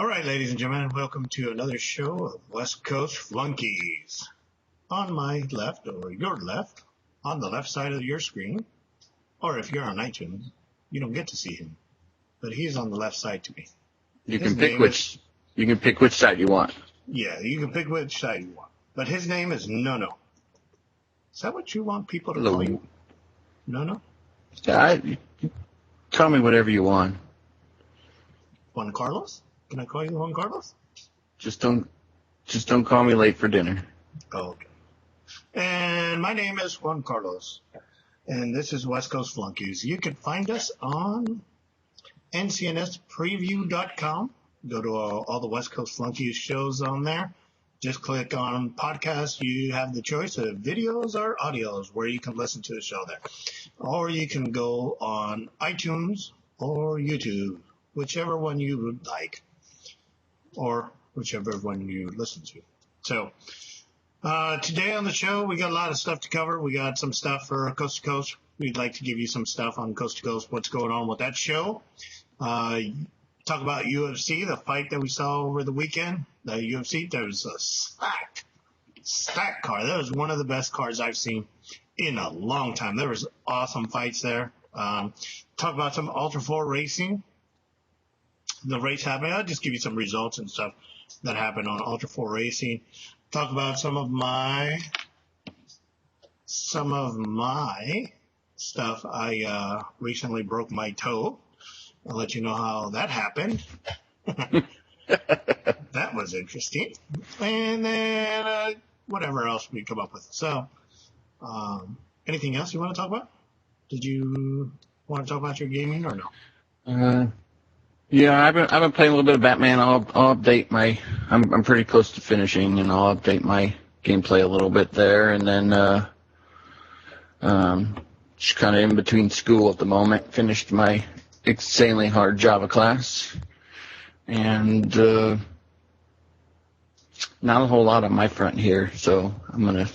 All right, ladies and gentlemen, welcome to another show of West Coast Flunkies. On my left, or your left, on the left side of your screen, or if you're on iTunes, you don't get to see him, but he's on the left side to me. You can pick which side you want. Yeah, you can pick which side you want. But his name is No. Is that what you want people to call you? No? Yeah, call me whatever you want. Juan Carlos? Can I call you Juan Carlos? Just don't call me late for dinner. Oh, okay. And my name is Juan Carlos, and this is West Coast Flunkies. You can find us on ncnspreview.com. Go to all the West Coast Flunkies shows on there. Just click on podcast. You have the choice of videos or audios where you can listen to the show there. Or you can go on iTunes or YouTube, whichever one you would like, or whichever one you listen to. So today on the show, we got a lot of stuff to cover. We got some stuff for Coast to Coast. We'd like to give you some stuff on Coast to Coast, what's going on with that show. Talk about UFC, the fight that we saw over the weekend. The UFC, there was a stacked card. That was one of the best cards I've seen in a long time. There was awesome fights there. Talk about some Ultra 4 racing. The race happened. I'll just give you some results and stuff that happened on Ultra 4 racing. Talk about some of my stuff. I recently broke my toe. I'll let you know how that happened. That was interesting. And then whatever else we come up with. So, anything else you want to talk about? Did you want to talk about your gaming or no? Yeah, I've been playing a little bit of Batman. I'll update my. I'm pretty close to finishing, and I'll update my gameplay a little bit there, and then just kind of in between school at the moment. Finished my insanely hard Java class, and not a whole lot on my front here, so I'm gonna.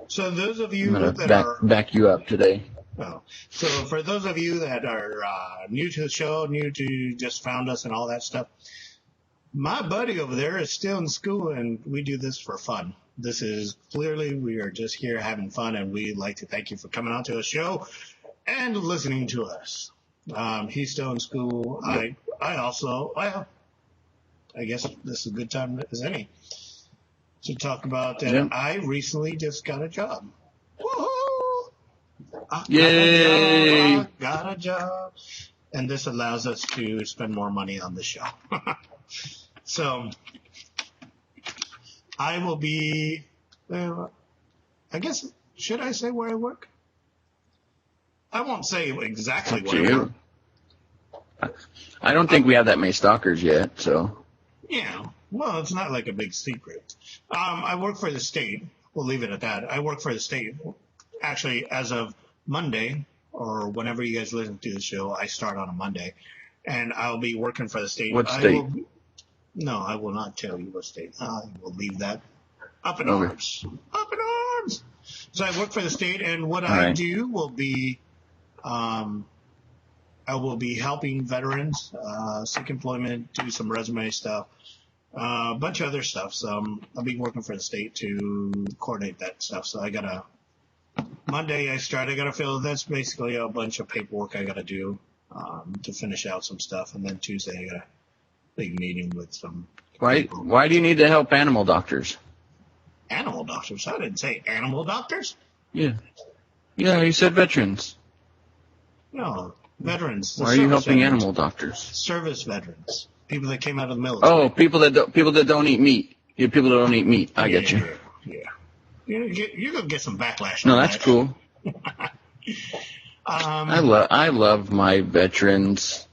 So those of you that are back you up today. Oh. So for those of you that are new to the show, new to just found us and all that stuff, my buddy over there is still in school, and we do this for fun. This is clearly we are just here having fun, and we'd like to thank you for coming out to the show and listening to us. He's still in school. I guess this is a good time as any to talk about that. Yep. I recently just got a job. Woohoo! Yay! I got a job. And this allows us to spend more money on the show. So, I will be, I guess, should I say where I work? I won't say exactly where I work. I don't think we have that many stalkers yet, so. Yeah, well, it's not like a big secret. I work for the state. We'll leave it at that. I work for the state. Actually, as of Monday, or whenever you guys listen to the show, I start on a Monday, and I'll be working for the state. What state? No, I will not tell you what state. I will leave that up in arms. Up in arms! So I work for the state, and what I do will be, I will be helping veterans seek employment, do some resume stuff, a bunch of other stuff. So I'll be working for the state to coordinate that stuff. So Monday I got to fill, that's basically a bunch of paperwork I got to do to finish out some stuff. And then Tuesday I got a big meeting with some people. Why do you need to help animal doctors? Animal doctors? I didn't say animal doctors. Yeah, you said veterans. No, veterans. Why are you helping animal doctors? Service veterans. People that came out of the military. Oh, people that don't eat meat. Yeah, people that don't eat meat. I get you. Yeah. You're going to get some backlash. No, that's cool. I love my veterans.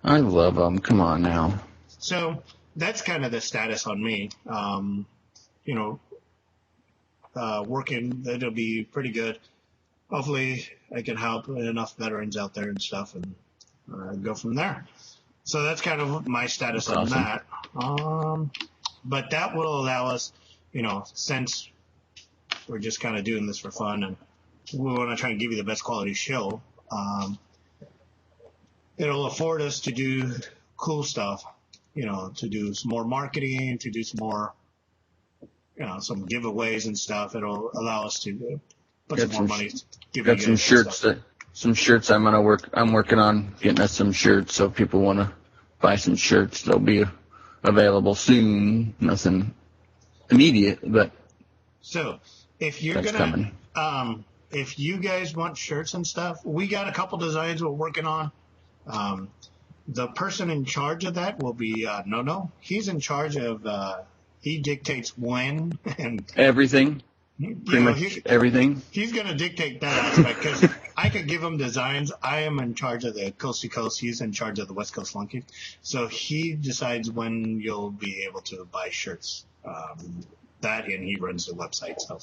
I love them. Come on now. So that's kind of the status on me. Working, it'll be pretty good. Hopefully I can help enough veterans out there and stuff and go from there. So that's kind of my status on that. But that will allow us, since we're just kind of doing this for fun and we want to try and give you the best quality show, it'll afford us to do cool stuff to do some more marketing, to do some more, some giveaways and stuff. It'll allow us to put some more money. Got some shirts I'm working on getting us some shirts. So if people want to buy some shirts, they'll be available soon. Nothing immediate, but so if you're gonna, if you guys want shirts and stuff, we got a couple designs we're working on. The person in charge of that will be No. He's in charge of. He dictates when and everything. Pretty much everything. He's going to dictate that aspect because I could give him designs. I am in charge of the coast to coast. He's in charge of the West Coast Flunkies. So he decides when you'll be able to buy shirts. And he runs the website. So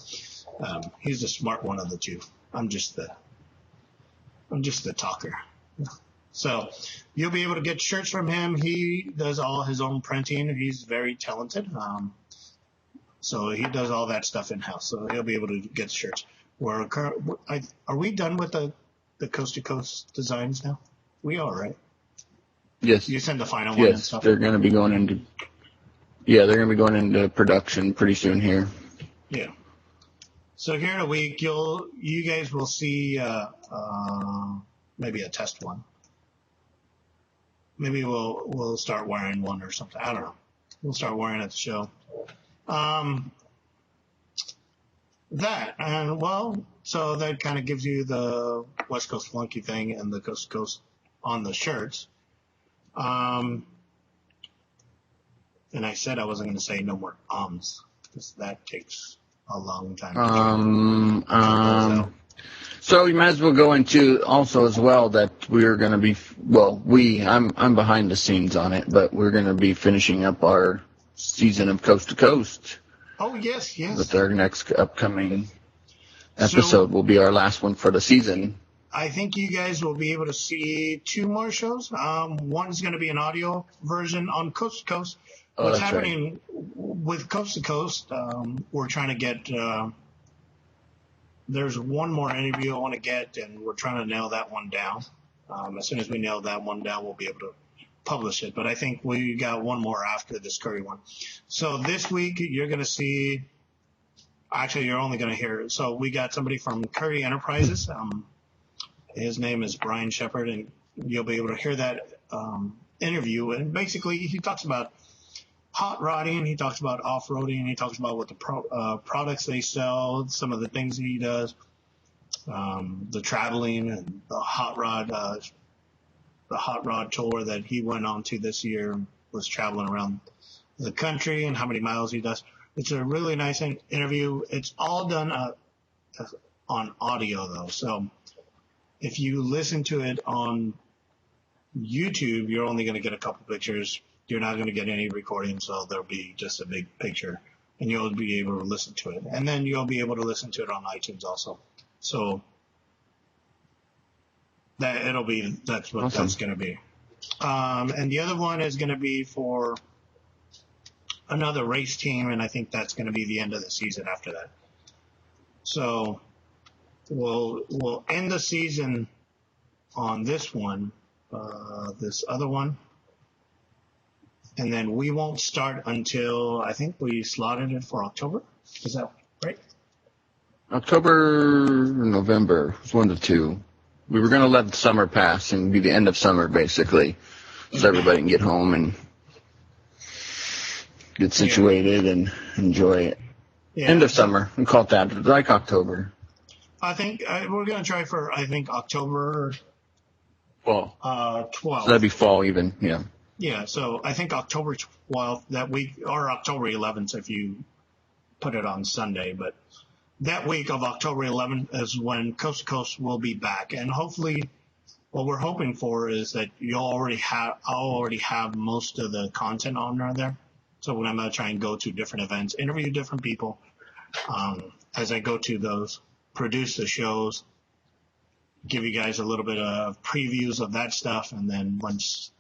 he's the smart one of the two. I'm just the talker. So you'll be able to get shirts from him. He does all his own printing. He's very talented. So he does all that stuff in-house. So he'll be able to get shirts. Are we done with the coast-to-coast designs now? We are, right? Yes. You send the final one and stuff? Yes, they're going to be going into production pretty soon here. Yeah. So here in a week, you guys will see maybe a test one. Maybe we'll start wearing one or something. I don't know. We'll start wearing it at the show. So that kind of gives you the West Coast Flunky thing and the Coast to Coast on the shirts. And I said I wasn't going to say no more because that takes a long time. So you might as well go into also as well that we're going to be, I'm behind the scenes on it, but we're going to be finishing up our season of Coast to Coast. Oh, yes. With our next upcoming episode will be our last one for the season. I think you guys will be able to see 2 more shows. One's going to be an audio version on Coast to Coast. What's happening with Coast to Coast, we're trying to get... there's one more interview I want to get, and we're trying to nail that one down. As soon as we nail that one down, we'll be able to publish it. But I think we got one more after this Curry one. So this week, you're going to see... Actually, you're only going to hear... So we got somebody from Curry Enterprises. His name is Brian Shepard, and you'll be able to hear that interview. And basically, he talks about hot rodding, he talks about off-roading, he talks about what the products they sell, some of the things he does, the traveling and the hot rod tour that he went on to this year, was traveling around the country and how many miles he does. It's a really nice interview. It's all done on audio, though. So if you listen to it on YouTube, you're only going to get a couple pictures. You're not going to get any recording, so there'll be just a big picture, and you'll be able to listen to it. And then you'll be able to listen to it on iTunes also. So that's what awesome. That's going to be. And the other one is going to be for another race team, and I think that's going to be the end of the season after that. So we'll end the season on this one, this other one. And then we won't start until, I think we slotted it for October. Is that right? October or November. It's one of the two. We were going to let the summer pass and be the end of summer, basically, so everybody can get home and get situated and enjoy it. Yeah. End of summer. We call it that, like October. I think we're going to try for, October fall. 12th. So that'd be fall even, yeah. Yeah, so I think October 12th that week, or October 11th if you put it on Sunday. But that week of October 11th is when Coast to Coast will be back. And hopefully what we're hoping for is that I'll already have most of the content on there. So when I'm going to try and go to different events, interview different people, as I go to those, produce the shows, give you guys a little bit of previews of that stuff, and then once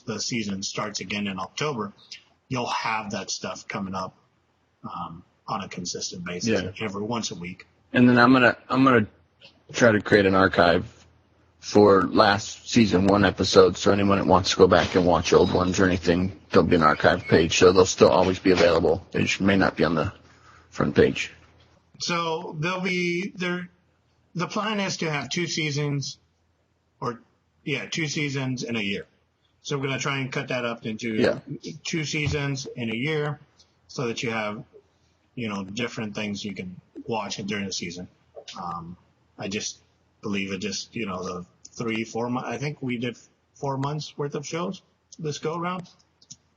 the season starts again in October, you'll have that stuff coming up on a consistent basis every once a week. And then I'm gonna try to create an archive for last season 1 episodes, so anyone that wants to go back and watch old ones or anything, there'll be an archive page, so they'll still always be available. They just may not be on the front page. So they'll be there. The plan is to have 2 seasons, 2 seasons in a year. So we're going to try and cut that up into 2 seasons in a year, so that you have, different things you can watch during the season. I just believe it just, the 3-4 months. I think we did 4 months worth of shows this go around.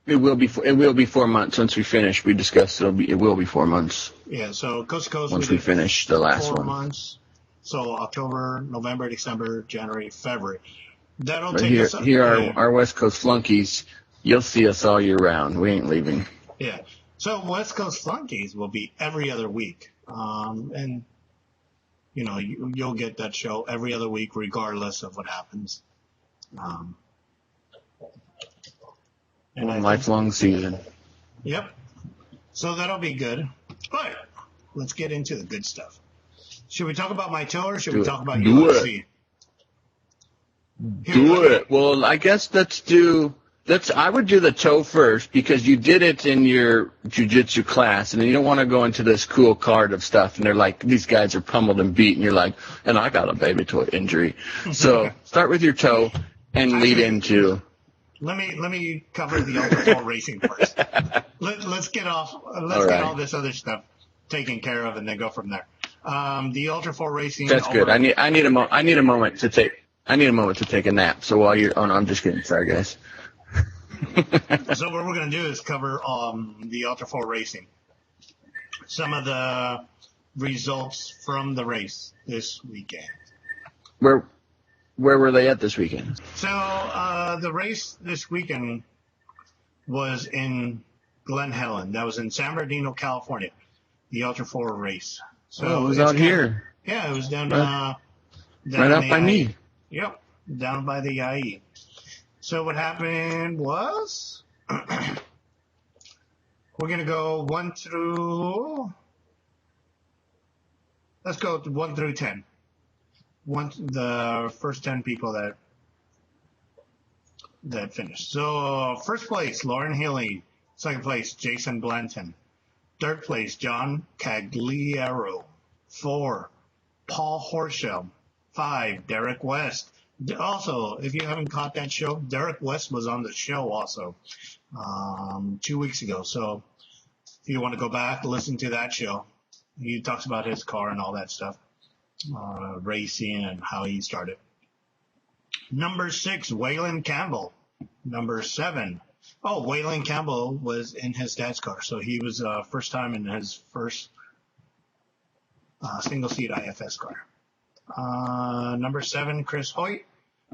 It will be 4 months once we finish. We discussed it will be 4 months. Yeah, so coast to coast. Once we finish the last 4 one. months. So October, November, December, January, February. That'll but take us up. Here our West Coast Flunkies, you'll see us all year round. We ain't leaving. Yeah. So West Coast Flunkies will be every other week. And, you'll get that show every other week regardless of what happens. And lifelong season. Yep. So that'll be good. But let's get into the good stuff. Should we talk about my toe or should we talk about UFC? Do it. Well, I guess I would do the toe first because you did it in your jiu-jitsu class, and you don't want to go into this cool card of stuff, and they're like, these guys are pummeled and beat, and you're like, and I got a baby toe injury. So start with your toe and lead into... Let me cover the Ultra 4 racing first. Let's get all this other stuff taken care of and then go from there. The Ultra 4 racing. That's good. I need a moment to take a nap. So while you're I'm just kidding. Sorry, guys. So what we're going to do is cover the Ultra 4 racing. Some of the results from the race this weekend. Where were they at this weekend? So the race this weekend was in Glen Helen. That was in San Bernardino, California. The Ultra 4 race. So it was out here. Yeah, it was down right up by me. Yep, down by the IE. So what happened was we're going to go 1 through... Let's go 1 through 10. The first 10 people that finished. So first place, Lauren Healy. Second place, Jason Blanton. Third place, John Cagliaro. 4, Paul Horschel. 5, Derek West. Also, if you haven't caught that show, Derek West was on the show also 2 weeks ago. So if you want to go back, listen to that show. He talks about his car and all that stuff. Racing and how he started. Number 6, Waylon Campbell. Number 7. Oh, Waylon Campbell was in his dad's car, so he was first time in his first single seat IFS car. Number 7, Chris Hoyt.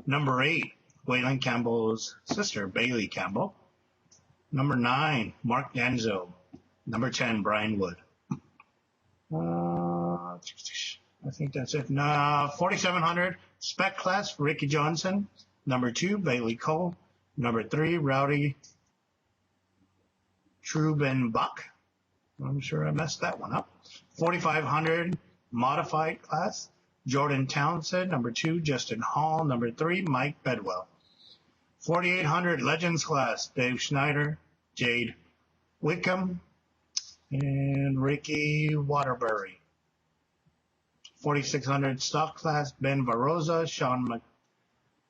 Number 8, Waylon Campbell's sister, Bailey Campbell. Number 9, Mark Danzo. Number 10, Brian Wood. I think that's it. 4,700 spec class, Ricky Johnson. Number 2, Bailey Cole. Number 3, Rowdy Trubenbach. I'm sure I messed that one up. 4,500 modified class, Jordan Townsend. Number 2, Justin Hall. Number 3, Mike Bedwell. 4,800 legends class, Dave Schneider, Jade Wickham, and Ricky Waterbury. 4,600 stock class, Ben Varosa, Sean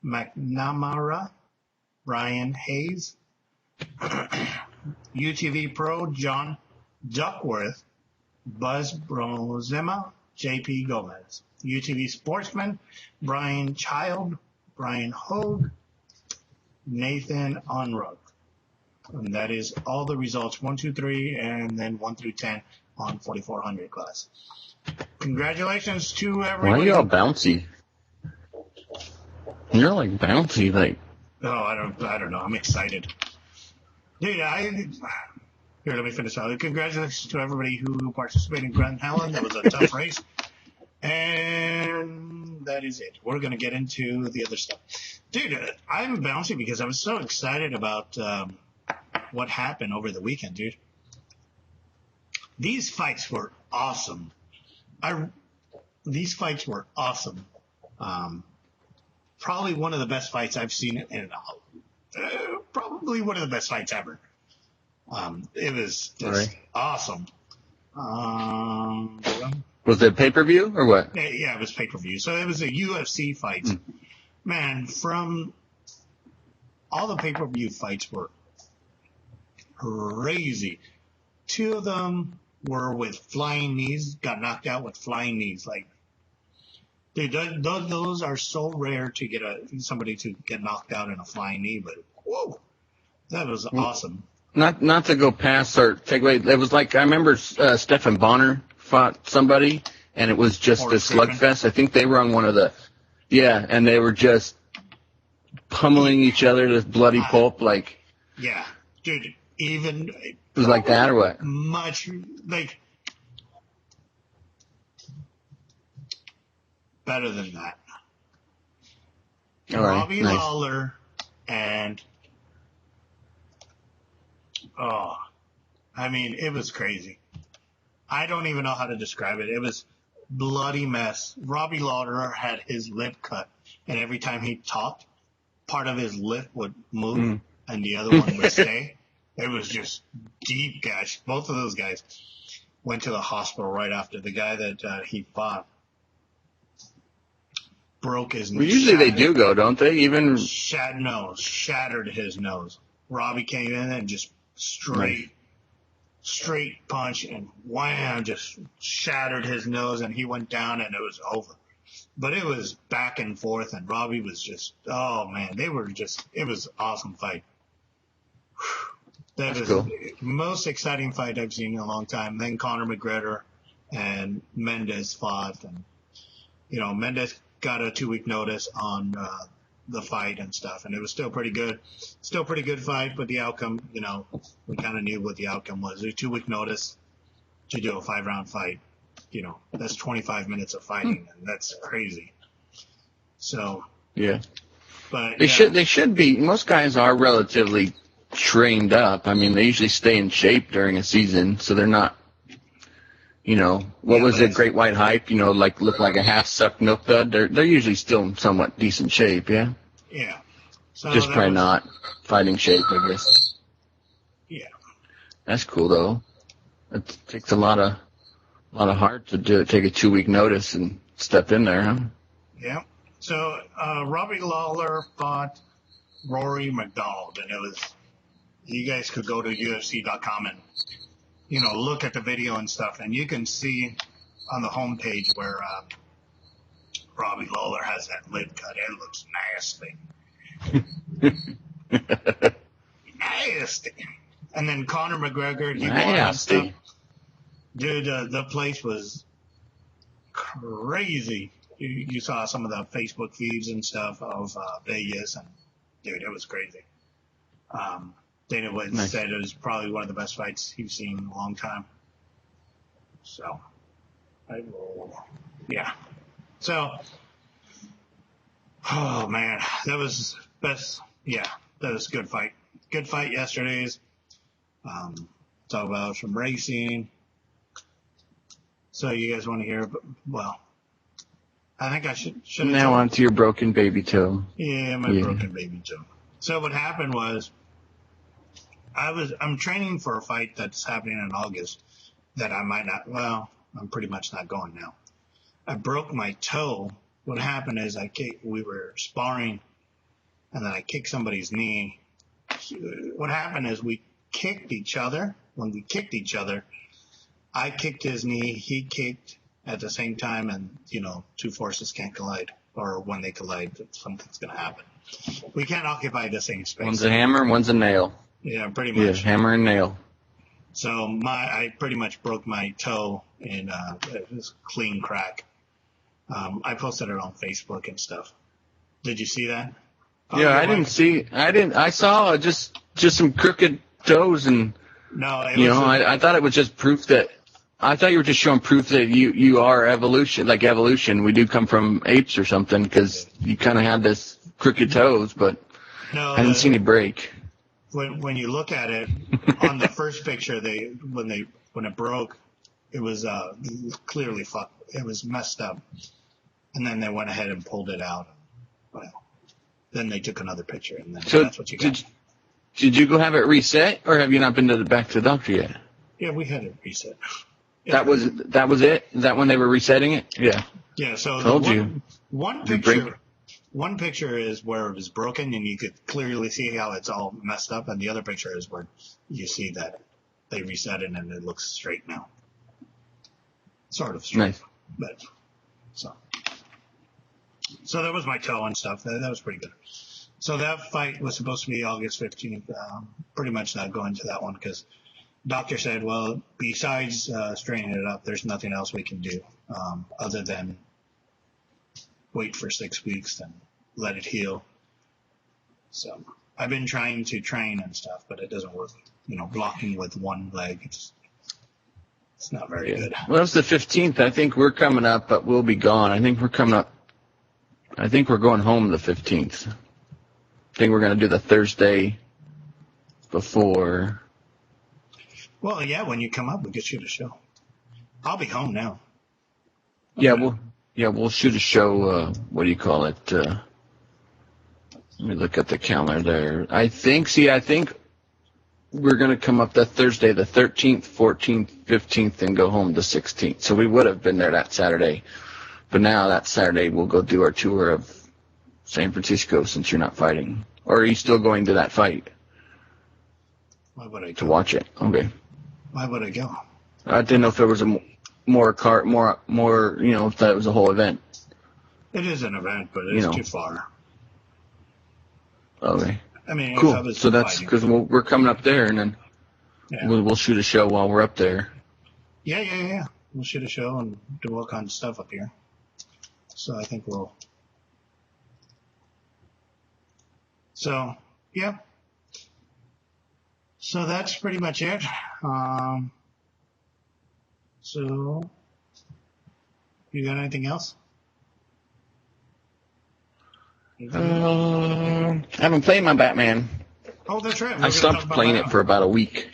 McNamara, Brian Hayes. UTV Pro, John Duckworth, Buzz Brozema, JP Gomez. UTV Sportsman, Brian Child, Brian Hogue, Nathan Unruck. And that is all the results, 1, 2, 3, and then 1 through 10 on 4,400 class. Congratulations to everyone. Why are you all bouncy? You're like bouncy, like. Oh, I don't know. I'm excited. Dude, here, let me finish out. Congratulations to everybody who participated in Glen Helen. That was a tough race. And that is it. We're going to get into the other stuff. Dude, I'm bouncy because I was so excited about what happened over the weekend, dude. These fights were awesome. These fights were awesome. probably one of the best fights I've seen in probably one of the best fights ever. It was just awesome. Was it pay-per-view or what? Yeah, it was pay-per-view. So it was a UFC fight. Man, from all the pay-per-view fights were crazy. 2 of them were with flying knees, got knocked out with flying knees. Like, dude, those are so rare to get somebody to get knocked out in a flying knee, but whoa, that was awesome. Not to go past or take away. It was like I remember Stephan Bonner fought somebody, and it was just a slugfest. I think they were on one of the and they were just pummeling each other to bloody pulp. Like, yeah, dude, even it was like that or what? Much like better than that. Robbie Lawler and I mean, it was crazy. I don't even know how to describe it. It was bloody mess. Robbie Lawler had his lip cut, and every time he talked, part of his lip would move, and the other one would stay. It was just deep gash. Both of those guys went to the hospital right after. The guy that he fought broke his nose. Well, usually they do go, don't they? Even shattered his nose. Robbie came in and just straight punch and wham, just shattered his nose, and he went down and it was over. But it was back and forth, and Robbie was just, oh man, it was an awesome fight. That is cool. The most exciting fight I've seen in a long time. Then Conor McGregor and Mendes fought, and Mendes got a 2-week notice on the fight and stuff, and it was still pretty good. Still pretty good fight, but the outcome, we kind of knew what the outcome was. A 2-week notice to do a 5-round fight, that's 25 minutes of fighting, and that's crazy. So yeah, but they should be. Most guys are relatively trained up. I mean, they usually stay in shape during a season, so they're not. What was it? Great White Hype. Like look like a half-sucked milk dud. They're usually still in somewhat decent shape. Yeah. Yeah. So just probably not fighting shape, I guess. Yeah. That's cool though. It takes a lot of heart to do it. Take a 2-week notice and step in there, huh? Yeah. So Robbie Lawler fought Rory McDonald, and it was. You guys could go to UFC.com and look at the video and stuff, and you can see on the homepage where Robbie Lawler has that lip cut. It looks nasty. Nasty. And then Conor McGregor, he won and stuff. Dude, the place was crazy. You saw some of the Facebook feeds and stuff of Vegas, and dude, it was crazy. Dana White said it was probably one of the best fights he's seen in a long time. So, So, oh man, that was best. Yeah, that was a good fight. Good fight yesterday's. Talk about some racing. So you guys want to hear? Well, I think I should. Now on to your broken baby toe. Yeah, my broken baby toe. So what happened was. I'm training for a fight that's happening in August that I might not, I'm pretty much not going now. I broke my toe. What happened is we were sparring, and then I kicked somebody's knee. What happened is we kicked each other. When we kicked each other, I kicked his knee, he kicked at the same time, and, 2 forces can't collide. Or when they collide, something's going to happen. We can't occupy the same space. One's a hammer, one's a nail. Yeah, pretty much. Yeah, hammer and nail. So I pretty much broke my toe in it was a clean crack. I posted it on Facebook and stuff. Did you see that? Yeah, I saw just some crooked toes, and no, I thought it was just proof that. I thought you were just showing proof that you are evolution. We do come from apes or something, because you kind of had this crooked toes, but I didn't see any break. When you look at it on the first picture, when it broke, it was clearly fucked. It was messed up, and then they went ahead and pulled it out. Well, Then they took another picture, and then So that's what you got. did you go have it reset, or have you not been back to the doctor yet? Yeah, we had it reset. Yeah. That was it? Is that when they were resetting it? Yeah. Yeah, so one picture is where it was broken, and you could clearly see how it's all messed up, and the other picture is where you see that they reset it and it looks straight now. Sort of straight. Nice. But so that was my toe and stuff. That was pretty good. So that fight was supposed to be August 15th. Pretty much not going to that one because doctor said, well, besides straightening it up, there's nothing else we can do other than wait for 6 weeks and let it heal. So I've been trying to train and stuff, but it doesn't work. Blocking with one leg, it's not very good. Well, it's the 15th. I think we're coming up, but we'll be gone. I think we're coming up. I think we're going home the 15th. I think we're going to do the Thursday before. Well, yeah, when you come up, we could shoot a show. I'll be home now. Okay. We'll shoot a show. What do you call it? Let me look at the calendar there. I think we're going to come up that Thursday, the 13th, 14th, 15th, and go home the 16th. So we would have been there that Saturday. But now that Saturday, we'll go do our tour of San Francisco since you're not fighting. Or are you still going to that fight? Why would I go? To watch it. Okay. Why would I go? I didn't know if there was a more, if that was a whole event. It is an event, but it's too far. Okay. I mean, cool. So that's because we're coming up there, and then we'll shoot a show while we're up there. Yeah. We'll shoot a show and do all kinds of stuff up here. So I think we'll. So, yeah. So that's pretty much it. So, you got anything else? I've been playing my Batman. Oh, that's right. I stopped playing it for about a week.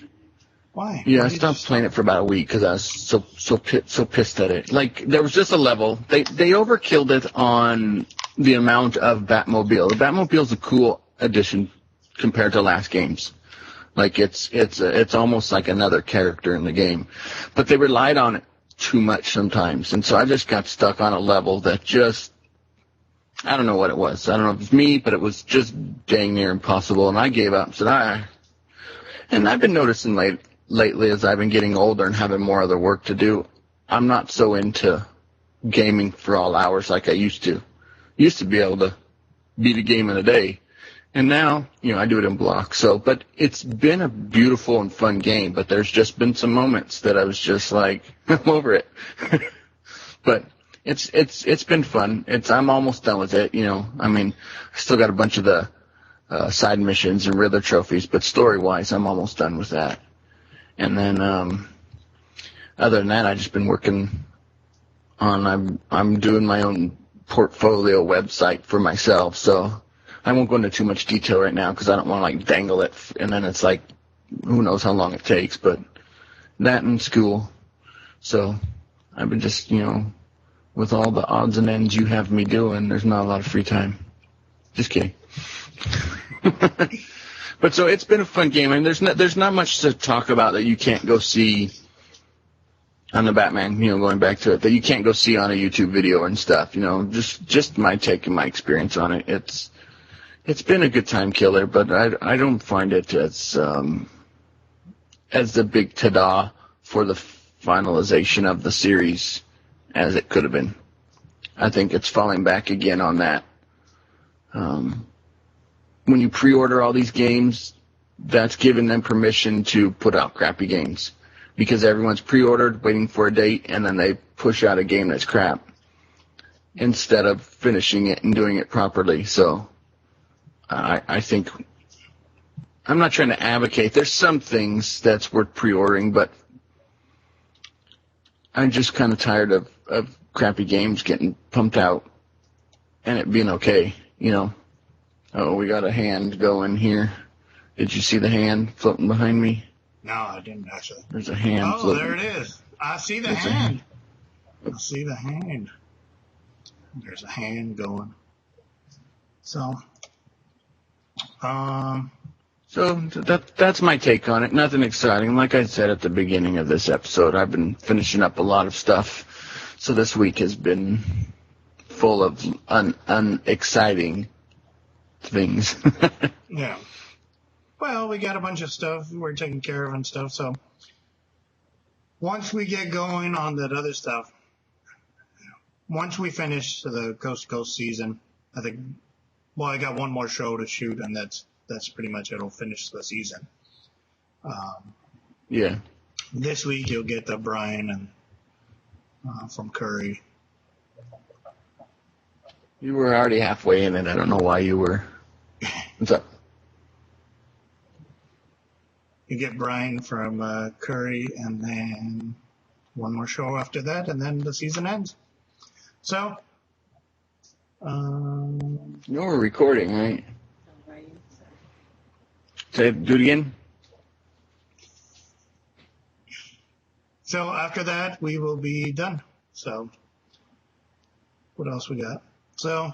Why? Yeah, I stopped playing it for about a week because I was so pissed at it. Like, there was just a level. They overkilled it on the amount of Batmobile. The Batmobile's a cool addition compared to last games. Like, it's almost like another character in the game. But they relied on it too much sometimes. And so I just got stuck on a level that just, I don't know what it was. I don't know if it's me, but it was just dang near impossible. And I gave up and said, and I've been noticing lately as I've been getting older and having more other work to do, I'm not so into gaming for all hours like I used to. Used to be able to beat a game in a day. And now, I do it in blocks. So, but it's been a beautiful and fun game, but there's just been some moments that I was just like, I'm over it. But it's been fun. I'm almost done with it, I mean, I still got a bunch of the side missions and Riddler trophies, but story-wise, I'm almost done with that. And then, other than that, I've just been working on, I'm doing my own portfolio website for myself, so I won't go into too much detail right now because I don't want to, dangle it, and then it's like, who knows how long it takes, but that and school. So I've been just, with all the odds and ends you have me doing, there's not a lot of free time. Just kidding. But so it's been a fun game, and there's not much to talk about that you can't go see on the Batman, going back to it, that you can't go see on a YouTube video and stuff, just my take and my experience on it. It's been a good time killer, but I don't find it as the big ta-da for the finalization of the series as it could have been. I think it's falling back again on that. When you pre-order all these games, that's giving them permission to put out crappy games because everyone's pre-ordered, waiting for a date, and then they push out a game that's crap instead of finishing it and doing it properly. So I think I'm not trying to advocate. There's some things that's worth pre-ordering, but I'm just kind of tired of crappy games getting pumped out and it being okay, Oh, we got a hand going here. Did you see the hand floating behind me? No, I didn't actually. There's a hand floating. There it is. I see the hand. I see the hand. There's a hand going. So, So that's my take on it. Nothing exciting. Like I said at the beginning of this episode, I've been finishing up a lot of stuff. So this week has been full of unexciting things. Yeah. Well, we got a bunch of stuff we're taking care of and stuff. So once we get going on that other stuff, once we finish the Coast to Coast season, I think, well, I got one more show to shoot, and that's pretty much it'll finish the season. Yeah. This week you'll get the Brian and from Curry. You were already halfway in it. I don't know why you were. What's up? You get Brian from Curry, and then one more show after that, and then the season ends. So, We're recording, right? Do it again. So after that, we will be done. So, what else we got? So,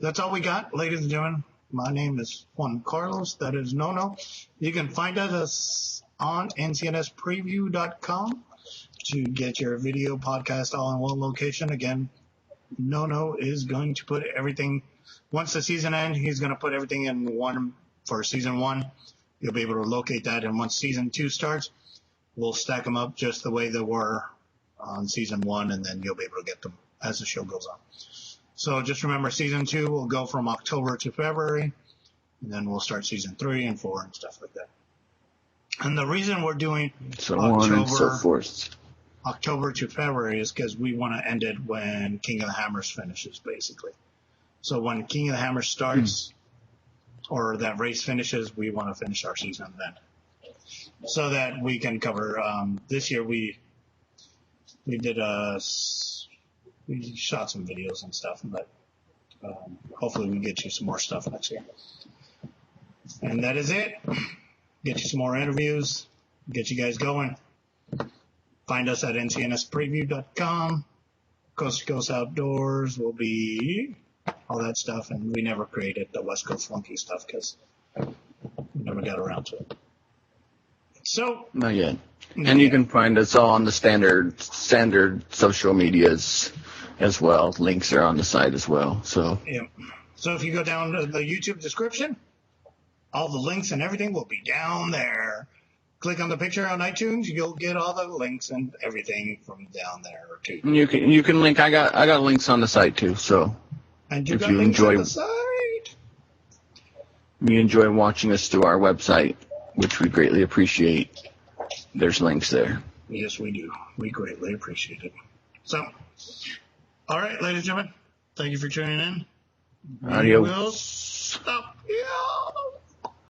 that's all we got, ladies and gentlemen. My name is Juan Carlos. That is No. You can find us on ncnspreview.com to get your video podcast all in one location. Again, No is going to put everything, once the season ends, he's going to put everything in one for season 1. You'll be able to locate that. And once season 2 starts, we'll stack them up just the way they were on season 1, and then you'll be able to get them as the show goes on. So just remember, season 2 will go from October to February, and then we'll start season 3 and 4 and stuff like that. And the reason we're doing so on and so forth. October to February is because we want to end it when King of the Hammers finishes, basically. So when King of the Hammers starts, or that race finishes, we want to finish our season then. So that we can cover, this year we did we shot some videos and stuff, but hopefully we get you some more stuff next year. And that is it. Get you some more interviews, get you guys going. Find us at ncnspreview.com. Coast to Coast Outdoors will be all that stuff, and we never created the West Coast Flunky stuff because we never got around to it. So not yet. And you can find us all on the standard social medias as well. Links are on the site as well. So yeah. So if you go down to the YouTube description, all the links and everything will be down there. Click on the picture on iTunes, you'll get all the links and everything from down there too. You can link. I got links on the site too. So and if you enjoy the site, you enjoy watching us through our website, which we greatly appreciate. There's links there. Yes, we do. We greatly appreciate it. So, all right, ladies and gentlemen, thank you for tuning in. Adios. We will stop. Yeah.